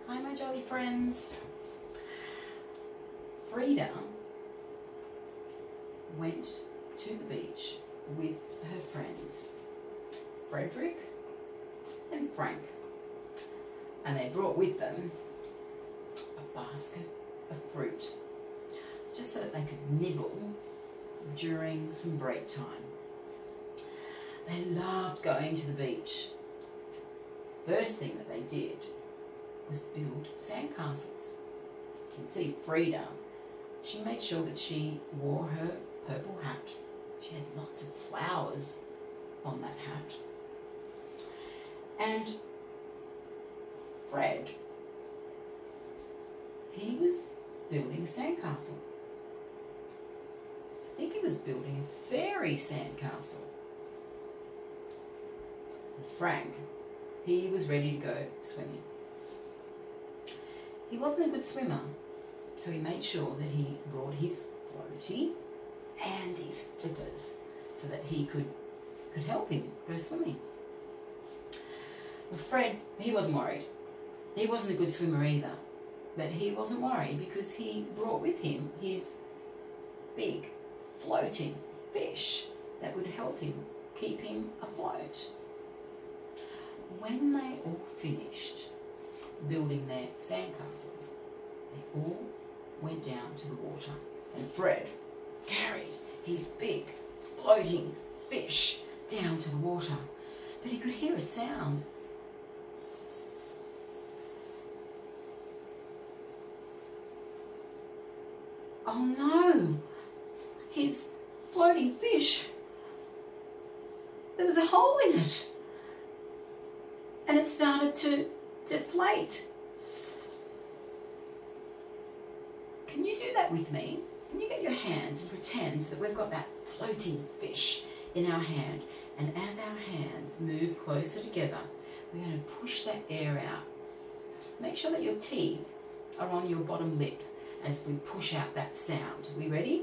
Hi my jolly friends. Frida went to the beach with her friends Frederick and Frank, and they brought with them a basket of fruit just so that they could nibble during some break time. They loved going to the beach. First thing that they did was build sandcastles. You can see Frida, she made sure that she wore her purple hat. She had lots of flowers on that hat. And Fred, he was building a sandcastle. I think he was building a fairy sandcastle. And Frank, he was ready to go swimming. He wasn't a good swimmer, so he made sure that he brought his floaty and his flippers so that he could help him go swimming. Well, Fred, he wasn't worried. He wasn't a good swimmer either, but he wasn't worried because he brought with him his big floating fish that would help him keep him afloat. When they all finished building their sandcastles, they all went down to the water, and Fred carried his big floating fish down to the water, but he could hear a sound. Oh no! His floating fish, there was a hole in it, and it started to deflate. Can you do that with me? Can you get your hands and pretend that we've got that floating fish in our hand, and as our hands move closer together, we're going to push that air out. Make sure that your teeth are on your bottom lip as we push out that sound. Are we ready?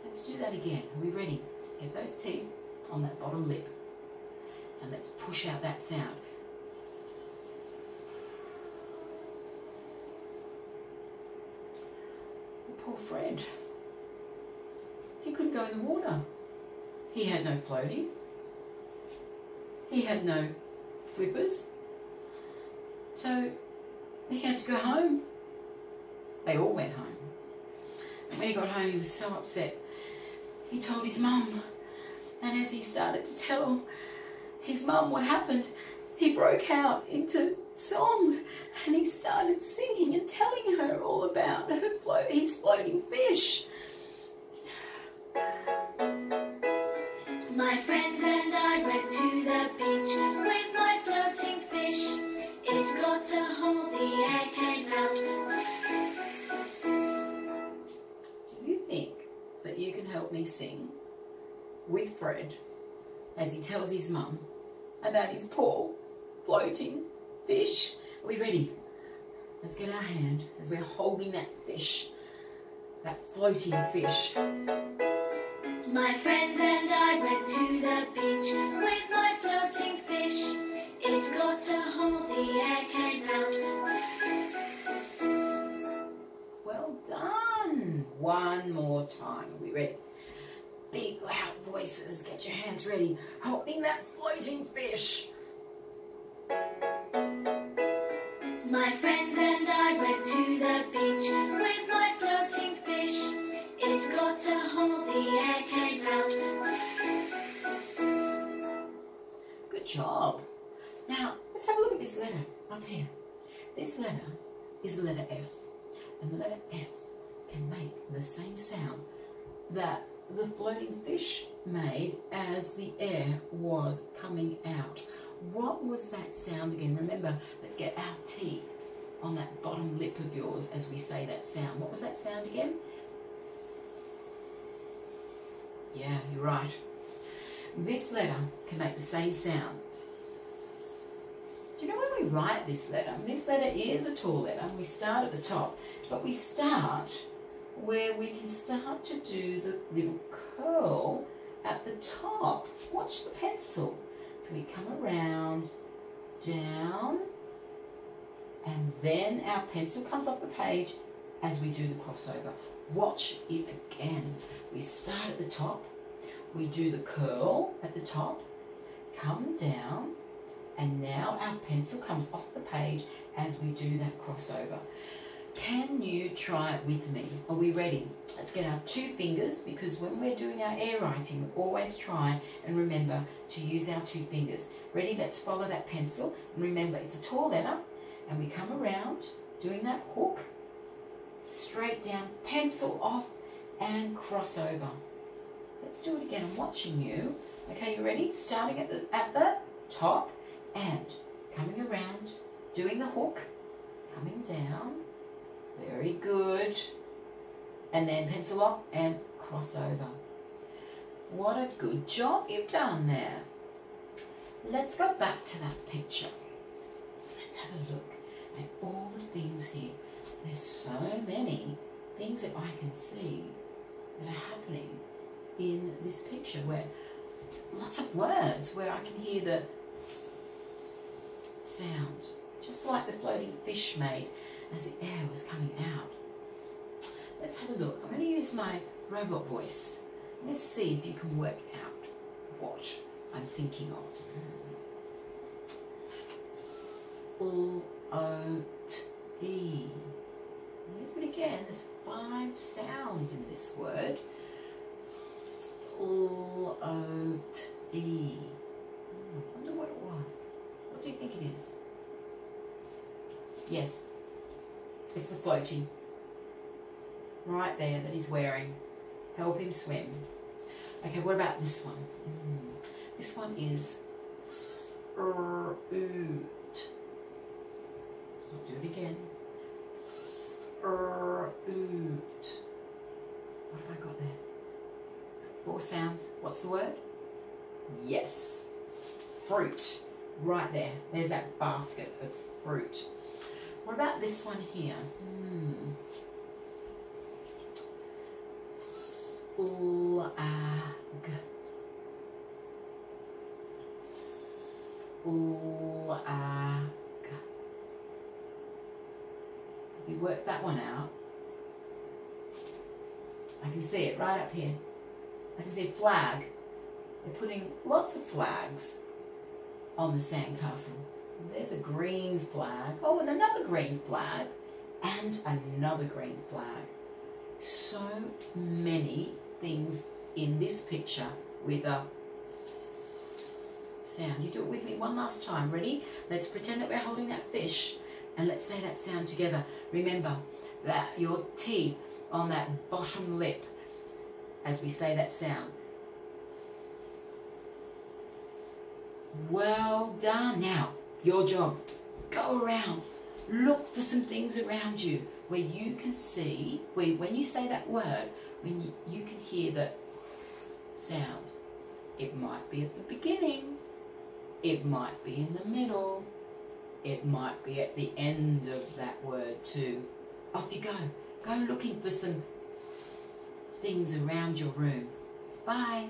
Let's do that again. Are we ready? Get those teeth on that bottom lip, and let's push out that sound. Poor Fred. He couldn't go in the water. He had no floaty. He had no flippers. So he had to go home. They all went home. And when he got home, he was so upset. He told his mum. And as he started to tell his mum what happened, he broke out into song, and he started singing and telling her all about his floating fish. My friends and I went to the beach with my floating fish. It got a hole, the air came out. Do you think that you can help me sing with Fred as he tells his mum about his poor floating fish? Are we ready? Let's get our hand as we're holding that fish, that floating fish. My friends and I went to the beach with my floating fish. It got a hole, the air came out. Well done. One more time. Are we ready? Big loud voices. Get your hands ready. Holding that floating fish. My friends and I went to the beach with my floating fish. It got a hole, the air came out. Good job. Now, let's have a look at this letter up here. This letter is the letter F. And the letter F can make the same sound that the floating fish made as the air was coming out. What was that sound again? Remember, let's get our teeth on that bottom lip of yours as we say that sound. What was that sound again? Yeah, you're right. This letter can make the same sound. Do you know when we write this letter? This letter is a tall letter, and we start at the top, but we start where we can start to do the little curl at the top. Watch the pencil. pencil. So we come around, down, and then our pencil comes off the page as we do the crossover. Watch it again. We start at the top, we do the curl at the top, come down, and now our pencil comes off the page as we do that crossover. Can you try it with me? Are we ready? Let's get our 2 fingers, because when we're doing our air writing, we always try and remember to use our 2 fingers. Ready? Let's follow that pencil. And remember, it's a tall letter, and we come around doing that hook, straight down, pencil off, and crossover. Let's do it again. I'm watching you. Okay, you ready? Starting at the top and coming around, doing the hook, coming down. Very good. And then pencil off and crossover. What a good job you've done there. Let's go back to that picture. Let's have a look at all the things here. There's so many things that I can see that are happening in this picture, where lots of words, where I can hear the sound, just like the floating fish made as the air was coming out. Let's have a look. I'm going to use my robot voice. Let's see if you can work out what I'm thinking of. L-O-T-E. Do it again. There's 5 sounds in this word. L-O-T-E. I wonder what it was. What do you think it is? Yes, it's the floaty. Right there that he's wearing. Help him swim. Okay, what about this one? This one is oot. I'll do it again. Oot. What have I got there? 4 sounds. What's the word? Yes. Fruit. Right there. There's that basket of fruit. What about this one here? Flag. Flag. Have you worked that one out? I can see it right up here. I can see a flag. They're putting lots of flags on the sandcastle. There's a green flag. Oh, and another green flag. And another green flag. So many things in this picture with a sound. You do it with me one last time. Ready? Let's pretend that we're holding that fish and let's say that sound together. Remember that your teeth on that bottom lip as we say that sound. Well done. Now, your job. Go around. Look for some things around you where you can see, where when you say that word, when you can hear the sound. It might be at the beginning. It might be in the middle. It might be at the end of that word too. Off you go. Go looking for some things around your room. Bye.